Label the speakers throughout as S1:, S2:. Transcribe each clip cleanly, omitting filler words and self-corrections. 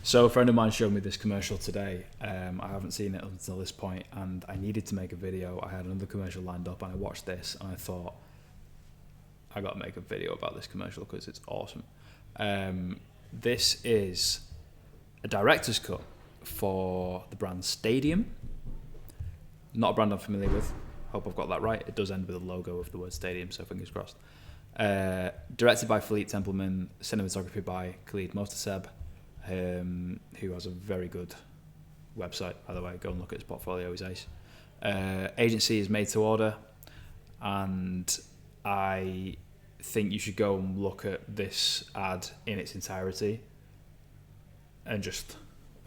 S1: So a friend of mine showed me this commercial today. I haven't seen it until this point, and I needed to make a video. I had another commercial lined up, and I watched this, and I thought, I got to make a video about this commercial because it's awesome. This is a director's cut for the brand Stadium. Not a brand I'm familiar with. Hope I've got that right. It does end with a logo of the word Stadium, so fingers crossed. Directed by Philippe Tempelman, cinematography by Khalid Mohtaseb, who has a very good website, by the way. Go and look at his portfolio, he's ace. Agency is made to order, and I think you should go and look at this ad in its entirety and just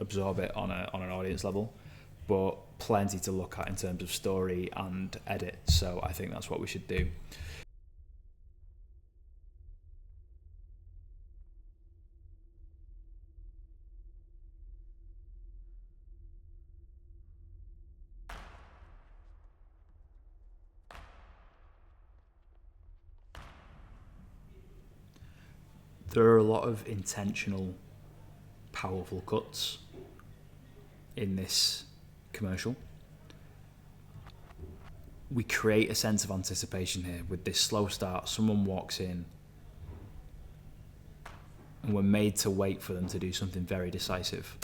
S1: absorb it on an audience level, but plenty to look at in terms of story and edit, so I think that's what we should do. There are a lot of intentional, powerful cuts in this commercial. We create a sense of anticipation here with this slow start. Someone walks in and we're made to wait for them to do something very decisive.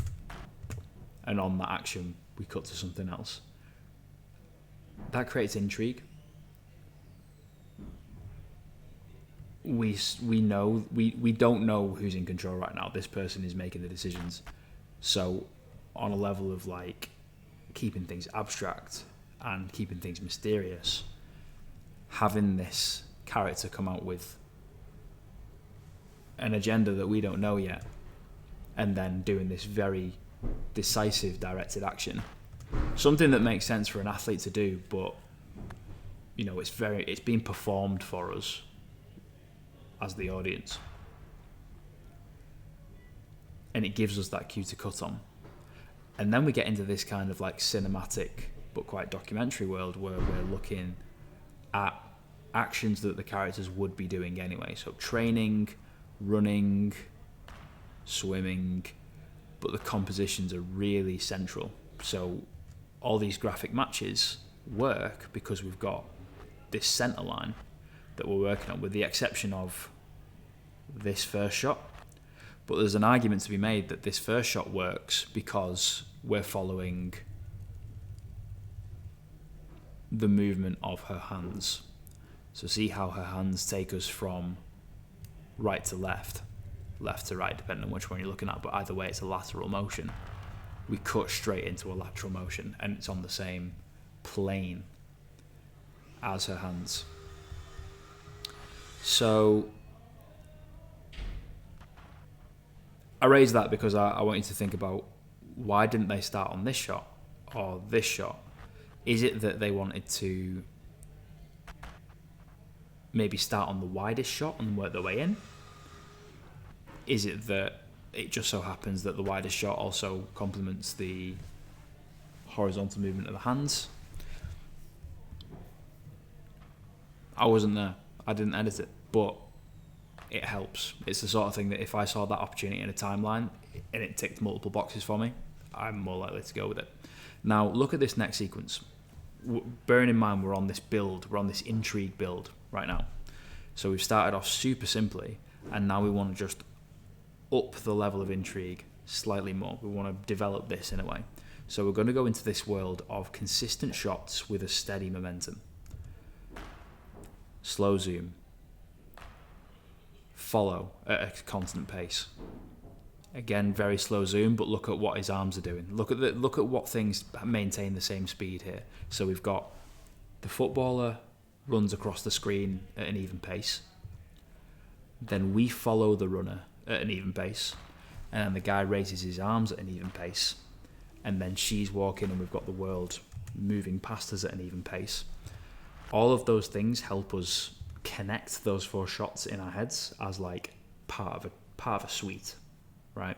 S1: And on that action, we cut to something else. That creates intrigue. We don't know who's in control right now. This person is making the decisions. So on a level of like keeping things abstract and keeping things mysterious, having this character come out with an agenda that we don't know yet, and then doing this very decisive directed action, something that makes sense for an athlete to do, but you know, it's being performed for us as the audience, and it gives us that cue to cut on. And then we get into this kind of like cinematic but quite documentary world where we're looking at actions that the characters would be doing anyway, so training, running, swimming, but the compositions are really central. So all these graphic matches work because we've got this center line that we're working on, with the exception of this first shot. But there's an argument to be made that this first shot works because we're following the movement of her hands. So see how her hands take us from right to left, left to right, depending on which one you're looking at, but either way it's a lateral motion. We cut straight into a lateral motion, and it's on the same plane as her hands. So I raise that because I want you to think about, why didn't they start on this shot or this shot? Is it that they wanted to maybe start on the widest shot and work their way in? Is it that it just so happens that the widest shot also complements the horizontal movement of the hands? I wasn't there. I didn't edit it, but it helps. It's the sort of thing that if I saw that opportunity in a timeline and it ticked multiple boxes for me, I'm more likely to go with it. Now, look at this next sequence. Bearing in mind we're on this build, we're on this intrigue build right now. So we've started off super simply, and now we want to just up the level of intrigue slightly more. We want to develop this in a way. So we're going to go into this world of consistent shots with a steady momentum. Slow zoom. Follow at a constant pace. Again, very slow zoom, but look at what his arms are doing. Look at what things maintain the same speed here. So we've got the footballer runs across the screen at an even pace. Then we follow the runner at an even pace. And then the guy raises his arms at an even pace. And then she's walking and we've got the world moving past us at an even pace. All of those things help us connect those four shots in our heads as like part of a suite, right?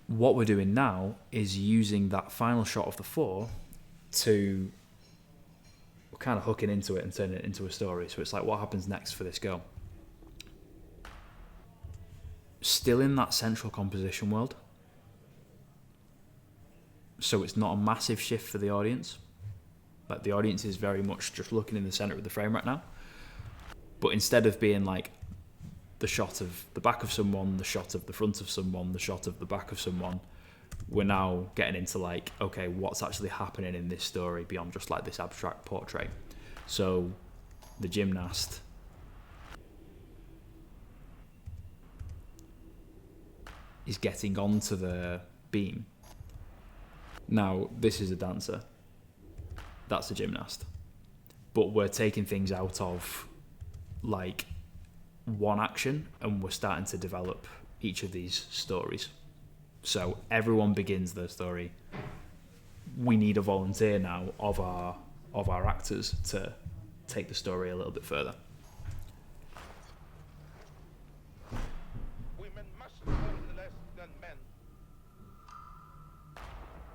S1: What we're doing now is using that final shot of the four to kind of hooking into it and turning it into a story. So it's like, what happens next for this girl? still in that central composition world. So it's not a massive shift for the audience. Like, the audience is very much just looking in the center of the frame right now. But instead of being like the shot of the back of someone, the shot of the front of someone, the shot of the back of someone, we're now getting into like, okay, what's actually happening in this story beyond just like this abstract portrait. So the gymnast is getting onto the beam. Now, this is a dancer. That's a gymnast. But we're taking things out of like one action and we're starting to develop each of these stories. So everyone begins their story. We need a volunteer now of our actors to take the story a little bit further.
S2: Women must earn less than men.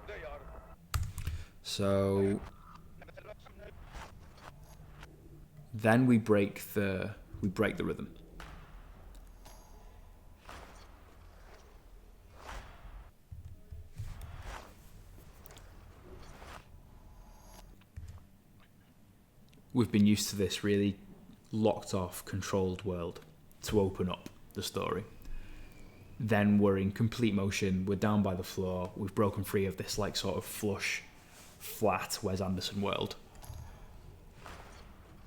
S2: They are.
S1: So then we break the rhythm. We've been used to this really locked off, controlled world to open up the story. Then we're in complete motion, we're down by the floor, we've broken free of this like sort of flush, flat Wes Anderson world.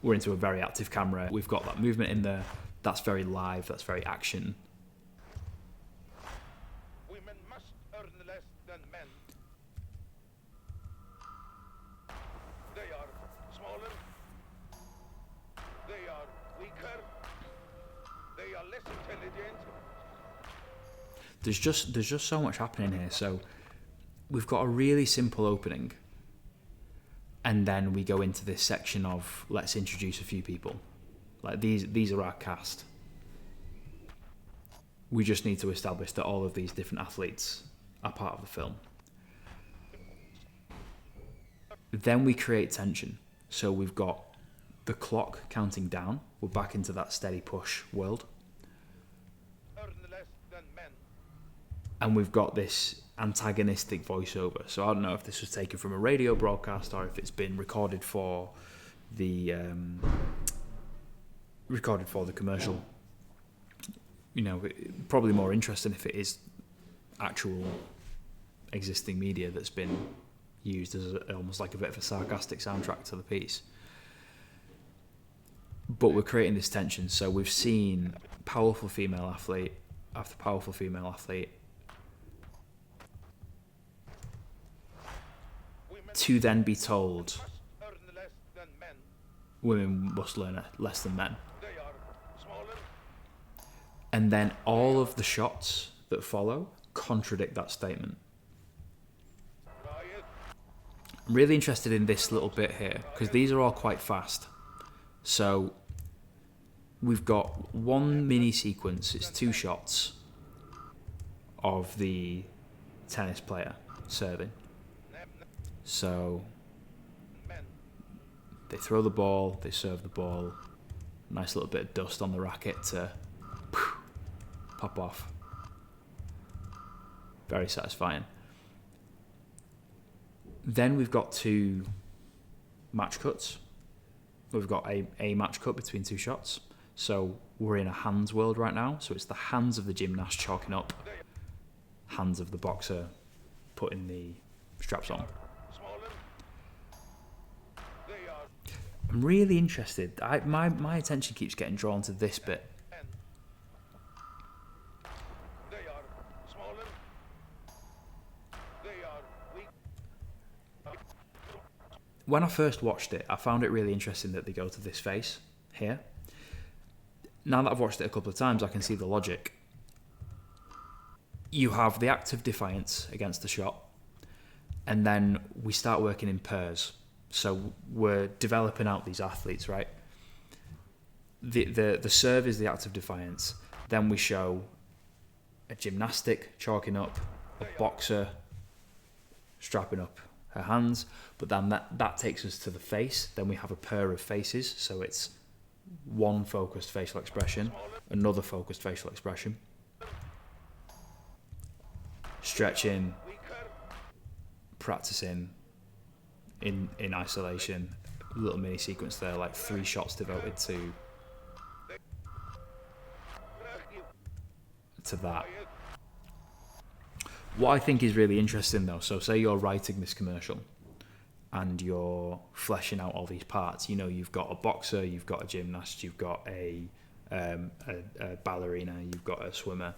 S1: We're into a very active camera, we've got that movement in there, that's very live, that's very action.
S2: Women must earn less than men. They are smaller. They are weaker. They are less intelligent.
S1: There's just so much happening here. So we've got a really simple opening, and then we go into this section of let's introduce a few people. Like these are our cast. We just need to establish that all of these different athletes are part of the film. Then we create tension. So we've got the clock counting down. We're back into that steady push world.
S2: Earn less than men.
S1: And we've got this antagonistic voiceover. So I don't know if this was taken from a radio broadcast or if it's been recorded for the commercial. You know, probably more interesting if it is actual existing media that's been used as almost like a bit of a sarcastic soundtrack to the piece. But we're creating this tension. So we've seen powerful female athlete after powerful female athlete to then be told women must learn less than men. And then all of the shots that follow contradict that statement. I'm really interested in this little bit here because these are all quite fast. So we've got one mini sequence, it's 2 shots of the tennis player serving. So they throw the ball, they serve the ball, nice little bit of dust on the racket to pop off. Very satisfying. Then we've got 2 match cuts. We've got a match cut between 2 shots. So we're in a hands world right now. So it's the hands of the gymnast chalking up, hands of the boxer putting the straps on. I'm really interested. My attention keeps getting drawn to this bit. When I first watched it, I found it really interesting that they go to this face here. Now that I've watched it a couple of times, I can see the logic. You have the act of defiance against the shot, and then we start working in pairs. So we're developing out these athletes, right? The serve is the act of defiance. Then we show a gymnastic chalking up, a boxer strapping up her hands, but then that takes us to the face. Then we have a pair of faces, so it's one focused facial expression, another focused facial expression. stretching, practicing in isolation. A little mini sequence there, like 3 shots devoted to that. What I think is really interesting though, so say you're writing this commercial and you're fleshing out all these parts. You know, you've got a boxer, you've got a gymnast, you've got a ballerina, you've got a swimmer,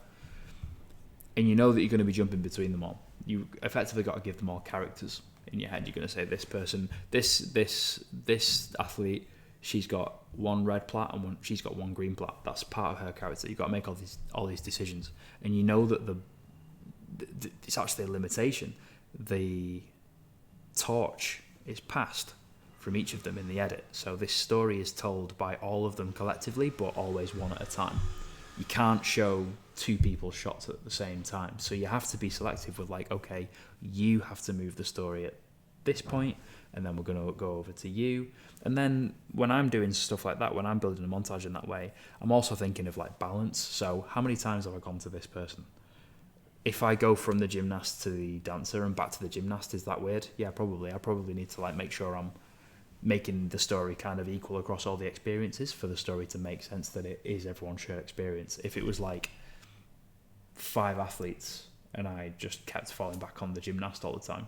S1: and you know that you're going to be jumping between them all. You effectively got to give them all characters in your head. You're going to say this person, this athlete, she's got 1 red plait and she's got 1 green plait. That's part of her character. You've got to make all these decisions, and you know that it's actually a limitation. The torch is passed from each of them in the edit, so this story is told by all of them collectively, but always one at a time. You can't show 2 people shots at the same time, so you have to be selective with, like, okay, you have to move the story at this point, and then we're going to go over to you. And then when I'm doing stuff like that, when I'm building a montage in that way, I'm also thinking of, like, balance. So how many times have I gone to this person? If I go from the gymnast to the dancer and back to the gymnast, is that weird? Yeah, probably. I probably need to, like, make sure I'm making the story kind of equal across all the experiences for the story to make sense that it is everyone's shared experience. If it was like 5 athletes and I just kept falling back on the gymnast all the time,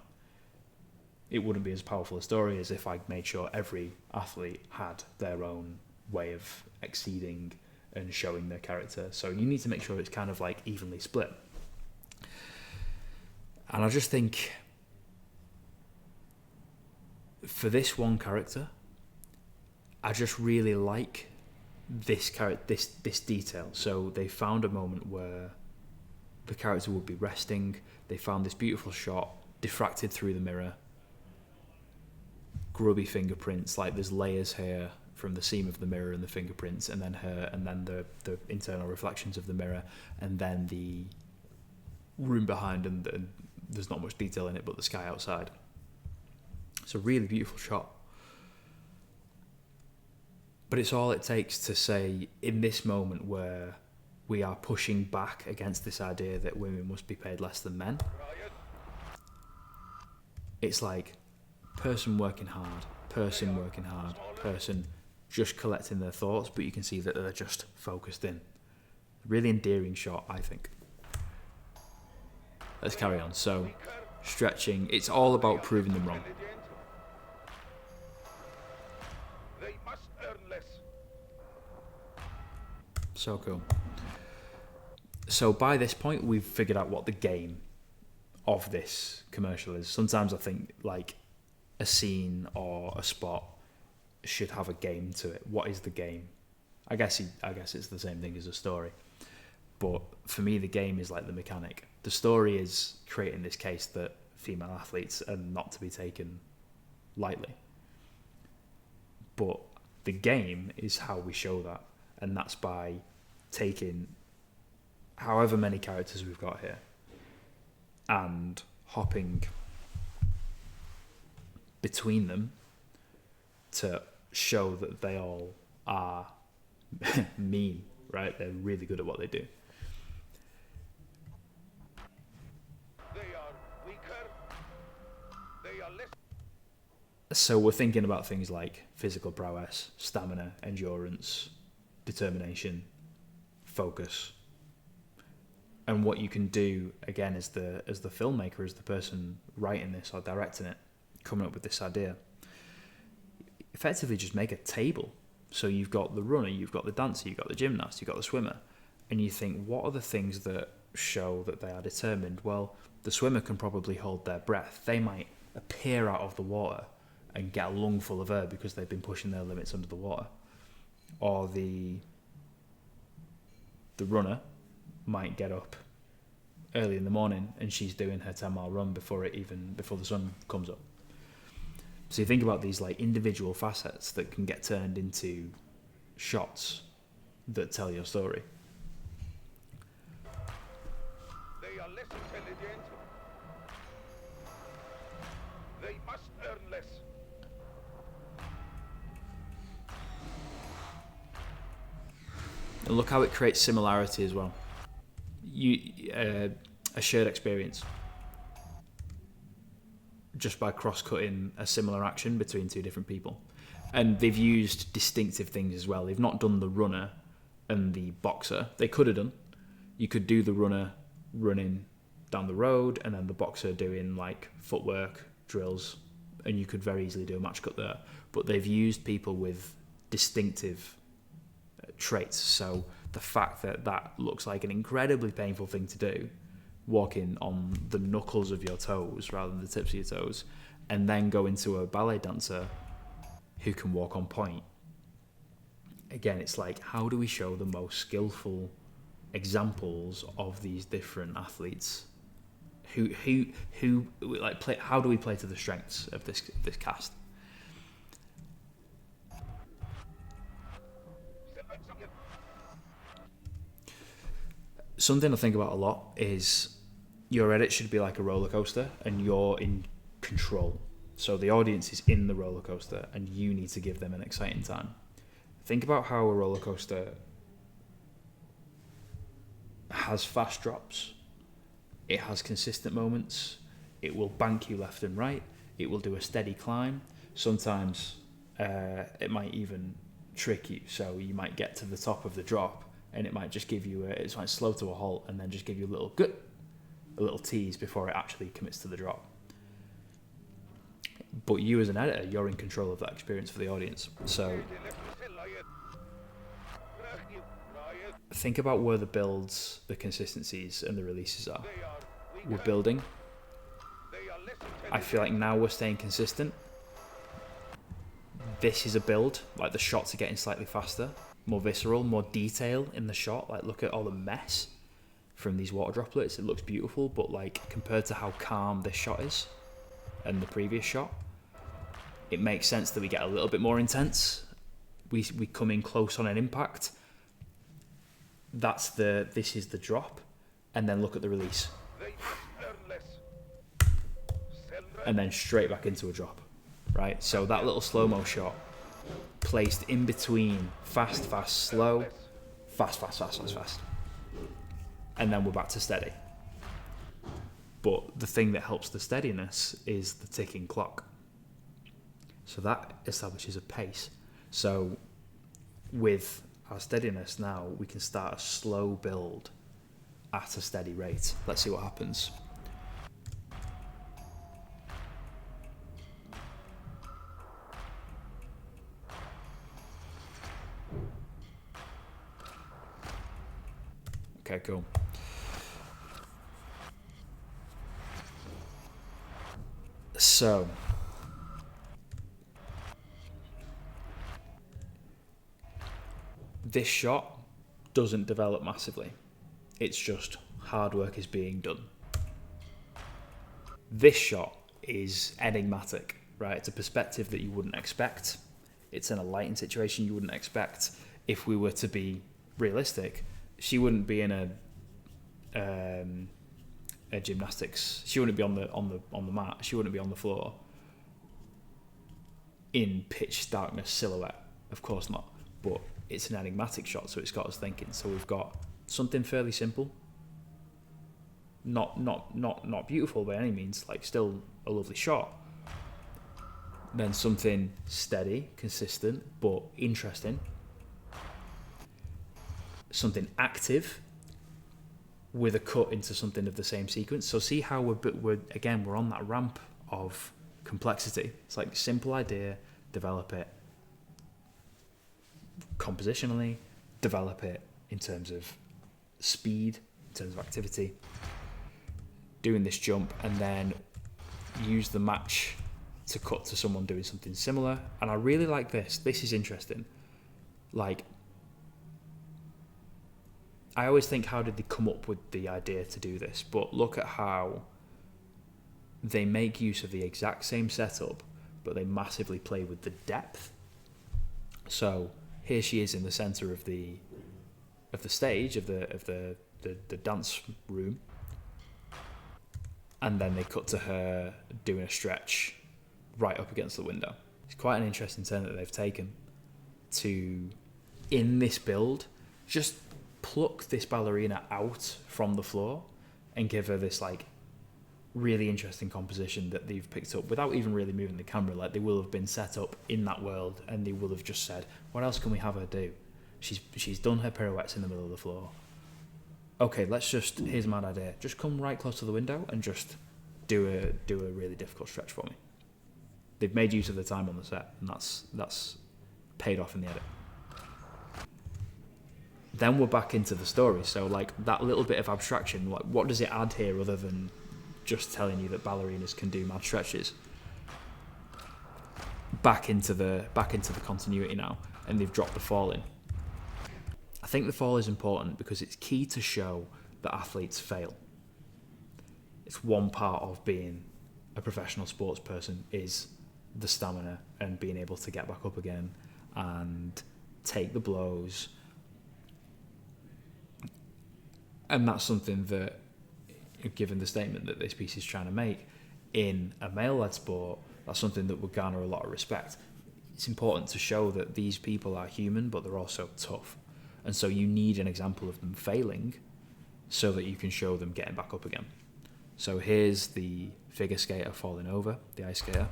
S1: it wouldn't be as powerful a story as if I made sure every athlete had their own way of exceeding and showing their character. So you need to make sure it's kind of like evenly split. And I just think for this one character, I just really like this detail. So they found a moment where the character would be resting. They found this beautiful shot, diffracted through the mirror, grubby fingerprints, like there's layers here from the seam of the mirror and the fingerprints, and then her, and then the internal reflections of the mirror, and then the room behind, and there's not much detail in it but the sky outside. It's a really beautiful shot, but it's all it takes to say, in this moment where we are pushing back against this idea that women must be paid less than men, it's like person working hard, person just collecting their thoughts, but you can see that they're just focused in. Really endearing shot, I think. Let's carry on. So, stretching, it's all about proving them wrong.
S2: They must earn less.
S1: So cool. So by this point, we've figured out what the game of this commercial is. Sometimes I think like a scene or a spot should have a game to it. What is the game? I guess it's the same thing as a story. But for me, the game is like the mechanic. The story is creating this case that female athletes are not to be taken lightly. But the game is how we show that. And that's by taking however many characters we've got here and hopping between them to show that they all are mean, right? They're really good at what they do.
S2: They are weaker. They are less.
S1: So we're thinking about things like physical prowess, stamina, endurance, determination, focus. And what you can do, again, as the filmmaker, as the person writing this or directing it, coming up with this idea, effectively just make a table. So you've got the runner, you've got the dancer, you've got the gymnast, you've got the swimmer, and you think, what are the things that show that they are determined? Well, the swimmer can probably hold their breath. They might appear out of the water and get a lungful of air because they've been pushing their limits under the water. Or the runner might get up early in the morning and she's doing her 10-mile run before the sun comes up. So you think about these like individual facets that can get turned into shots that tell your story.
S2: They are less intelligent. They must earn less.
S1: And look how it creates similarity as well. a shared experience just by cross-cutting a similar action between two different people. And they've used distinctive things as well. They've not done the runner and the boxer. They could have done. You could do the runner running down the road and then the boxer doing like footwork, drills, and you could very easily do a match cut there. But they've used people with distinctive traits. So the fact that that looks like an incredibly painful thing to do, walking on the knuckles of your toes rather than the tips of your toes, and then go into a ballet dancer who can walk on point. Again, it's like, how do we show the most skillful examples of these different athletes? Who like play? How do we play to the strengths of this cast? Something I think about a lot is your edit should be like a roller coaster, and you're in control. So the audience is in the roller coaster, and you need to give them an exciting time. Think about how a roller coaster has fast drops. It has consistent moments. It will bank you left and right. It will do a steady climb. Sometimes it might even trick you. So you might get to the top of the drop, and it might just give you it's like slow to a halt, and then just give you a little tease before it actually commits to the drop. But you as an editor, you're in control of that experience for the audience. So think about where the builds, the consistencies, and the releases are. We're building. I feel like now we're staying consistent. This is a build. Like the shots are getting slightly faster, more visceral, more detail in the shot. Like look at all the mess from these water droplets. It looks beautiful, but like compared to how calm this shot is and the previous shot, it makes sense that we get a little bit more intense. We come in close on an impact. This is the drop, and then look at the release, and then straight back into a drop, right? So that little slow-mo shot placed in between fast, fast, slow, fast, fast, fast, fast, fast, and then we're back to steady. But the thing that helps the steadiness is the ticking clock. So that establishes a pace. So with our steadiness now, we can start a slow build at a steady rate. Let's see what happens. Okay, cool. So this shot doesn't develop massively. It's just hard work is being done. This shot is enigmatic, right? It's a perspective that you wouldn't expect. It's in a lighting situation you wouldn't expect. If we were to be realistic, she wouldn't be in a gymnastics. She wouldn't be on the mat. She wouldn't be on the floor in pitch darkness silhouette. Of course not. But it's an enigmatic shot, so it's got us thinking. So we've got something fairly simple, not beautiful by any means, like still a lovely shot. Then something steady, consistent, but interesting. Something active with a cut into something of the same sequence. So see how we're on that ramp of complexity. It's like simple idea, develop it compositionally, develop it in terms of speed, in terms of activity, doing this jump, and then use the match to cut to someone doing something similar. And I really like this. This is interesting. Like, I always think, how did they come up with the idea to do this? But look at how they make use of the exact same setup, but they massively play with the depth. So here she is in the center of the stage of the dance room, and then they cut to her doing a stretch right up against the window. It's quite an interesting turn that they've taken to, in this build, just pluck this ballerina out from the floor and give her this like really interesting composition that they've picked up without even really moving the camera. Like, they will have been set up in that world, and they will have just said, what else can we have her do? She's done her pirouettes in the middle of the floor. Okay, here's a mad idea. Just come right close to the window and just do a really difficult stretch for me. They've made use of the time on the set, and that's paid off in the edit. Then we're back into the story. So like that little bit of abstraction, like what does it add here other than just telling you that ballerinas can do mad stretches? Back into the continuity now, and they've dropped the fall in. I think the fall is important because it's key to show that athletes fail. It's one part of being a professional sports person, is the stamina and being able to get back up again and take the blows. And that's something that, given the statement that this piece is trying to make, in a male-led sport, that's something that would garner a lot of respect. It's important to show that these people are human, but they're also tough. And so you need an example of them failing so that you can show them getting back up again. So here's the figure skater falling over, the ice skater.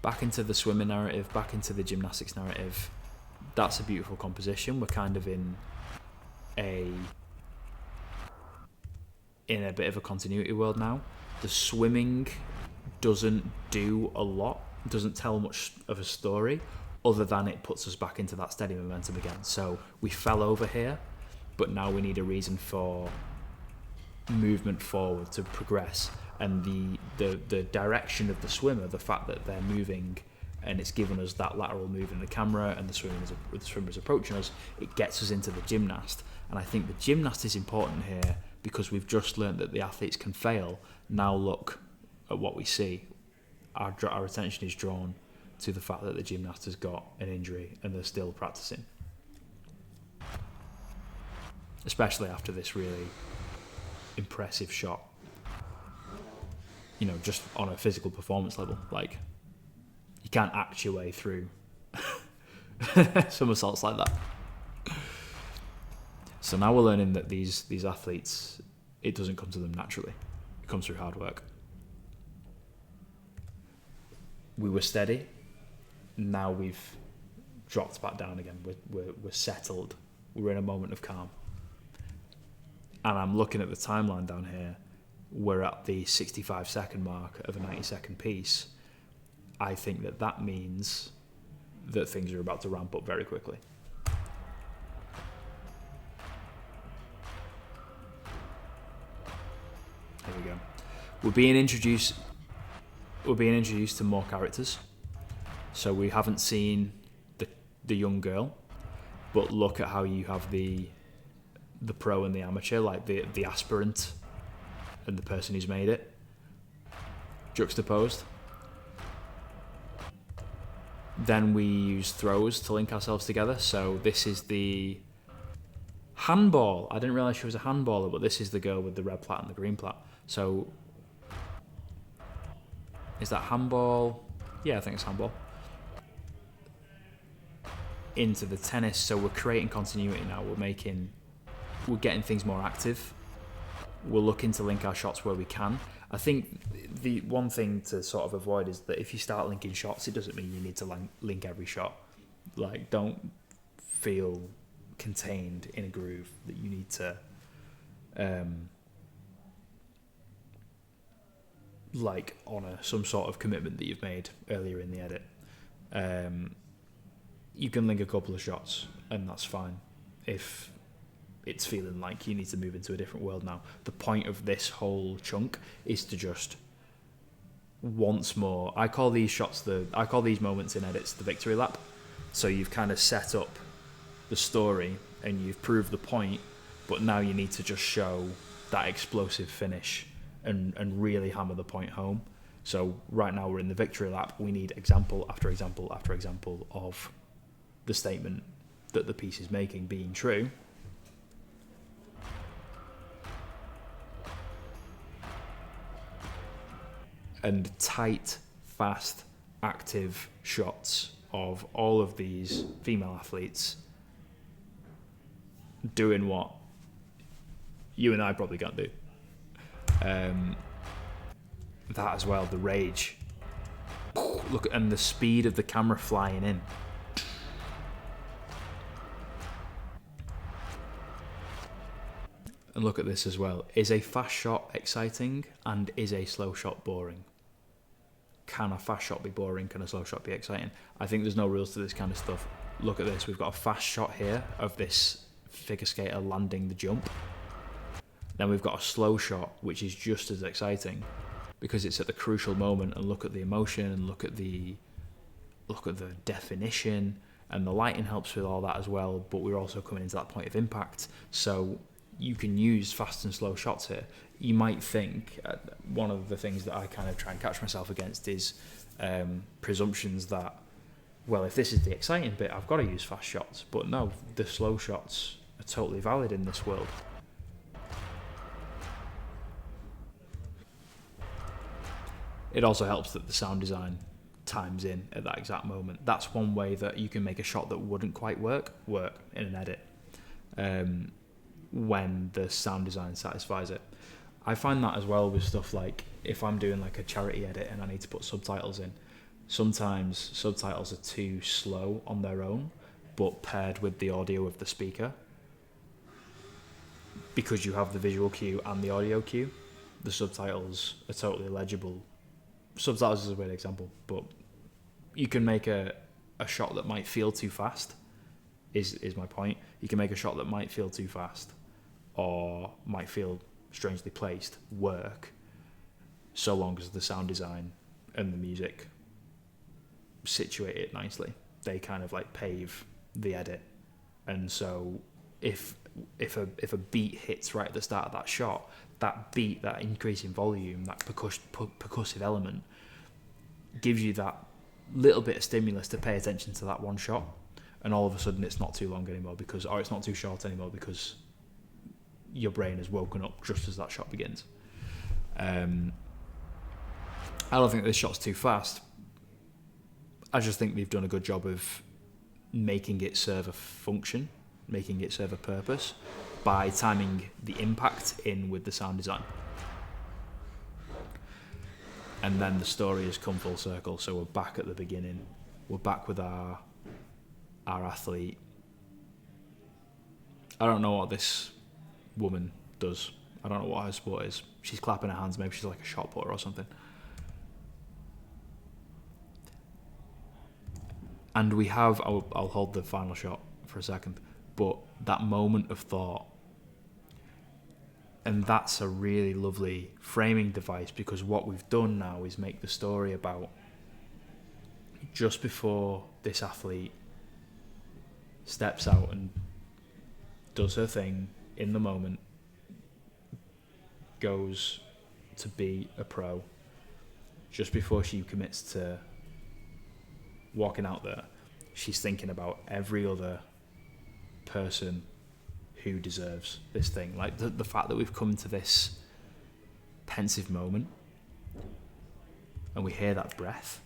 S1: Back into the swimming narrative, back into the gymnastics narrative. That's a beautiful composition. We're kind of in a bit of a continuity world now. The swimming doesn't do a lot, doesn't tell much of a story, other than it puts us back into that steady momentum again. So we fell over here, but now we need a reason for movement forward to progress. And the direction of the swimmer, the fact that they're moving, and it's given us that lateral move in the camera, and the swimmer's approaching us, it gets us into the gymnast. And I think the gymnast is important here because we've just learned that the athletes can fail. Now look at what we see. Our attention is drawn to the fact that the gymnast has got an injury and they're still practicing. Especially after this really impressive shot. You know, just on a physical performance level. Like, you can't act your way through somersaults like that. So now we're learning that these athletes, it doesn't come to them naturally. It comes through hard work. We were steady. Now we've dropped back down again. We're settled. We're in a moment of calm. And I'm looking at the timeline down here. We're at the 65-second mark of a 90-second piece. I think that means that things are about to ramp up very quickly. Here we go. We're being introduced to more characters. So we haven't seen the young girl, but look at how you have the pro and the amateur, like the aspirant and the person who's made it, juxtaposed. Then we use throws to link ourselves together. So this is the handball. I didn't realise she was a handballer, but this is the girl with the red plait and the green plait. So is that handball? Yeah, I think it's handball. Into the tennis. So we're creating continuity now. We're getting things more active. We're looking to link our shots where we can. I think the one thing to sort of avoid is that if you start linking shots, it doesn't mean you need to link every shot. Like, don't feel contained in a groove that you need to like honour some sort of commitment that you've made earlier in the edit. You can link a couple of shots and that's fine if it's feeling like you need to move into a different world now. The point of this whole chunk is to just once more, I call these moments in edits the victory lap. So you've kind of set up the story and you've proved the point, but now you need to just show that explosive finish and really hammer the point home. So right now we're in the victory lap. We need example after example after example of the statement that the piece is making being true. And tight, fast, active shots of all of these female athletes doing what you and I probably can't do. That as well, the rage. Look, and the speed of the camera flying in. And look at this as well. Is a fast shot exciting, and is a slow shot boring? Can a fast shot be boring? Can a slow shot be exciting? I think there's no rules to this kind of stuff. Look at this. We've got a fast shot here of this figure skater landing the jump. Then we've got a slow shot, which is just as exciting because it's at the crucial moment. And look at the emotion, and look at the definition, and the lighting helps with all that as well. But we're also coming into that point of impact, so you can use fast and slow shots here. You might think, one of the things that I kind of try and catch myself against is presumptions that, well, if this is the exciting bit, I've got to use fast shots. But no, the slow shots are totally valid in this world. It also helps that the sound design times in at that exact moment. That's one way that you can make a shot that wouldn't quite work in an edit, when the sound design satisfies it. I find that as well with stuff like if I'm doing like a charity edit and I need to put subtitles in, sometimes subtitles are too slow on their own, but paired with the audio of the speaker, because you have the visual cue and the audio cue, the subtitles are totally legible. Subtitles is a weird example, but you can make a shot that might feel too fast, is my point. You can make a shot that might feel too fast or might feel strangely placed work, so long as the sound design and the music situate it nicely. They kind of like pave the edit. And so if a beat hits right at the start of that shot, that beat, that increase in volume, that percussive element gives you that little bit of stimulus to pay attention to that one shot, and all of a sudden it's not too long anymore or it's not too short anymore because your brain has woken up just as that shot begins. I don't think this shot's too fast. I just think they've done a good job of making it serve a function, making it serve a purpose by timing the impact in with the sound design. And then the story has come full circle, so we're back at the beginning. We're back with our athlete. I don't know what this woman does. I don't know what her sport is. She's clapping her hands. Maybe she's like a shot putter or something. And we have, I'll hold the final shot for a second, but that moment of thought, and that's a really lovely framing device, because what we've done now is make the story about just before this athlete steps out and does her thing in the moment, goes to be a pro, just before she commits to walking out there, she's thinking about every other person who deserves this thing. Like the fact that we've come to this pensive moment and we hear that breath,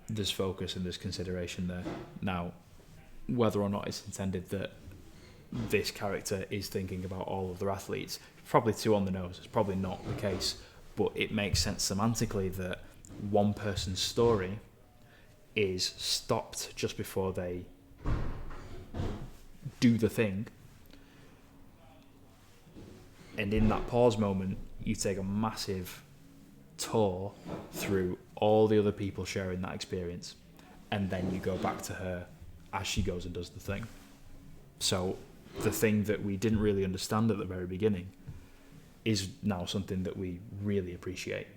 S1: there's focus and there's consideration there. Now, whether or not it's intended that this character is thinking about all of their athletes, probably too on the nose. It's probably not the case, but it makes sense semantically that one person's story is stopped just before they do the thing, and in that pause moment you take a massive tour through all the other people sharing that experience, and then you go back to her as she goes and does the thing. So the thing that we didn't really understand at the very beginning is now something that we really appreciate.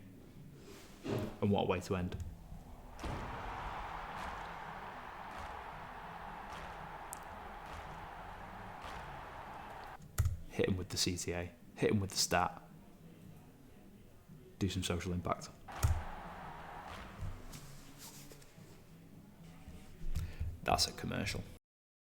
S1: And what a way to end. Hit him with the CTA, hit him with the stat, do some social impact. That's a commercial.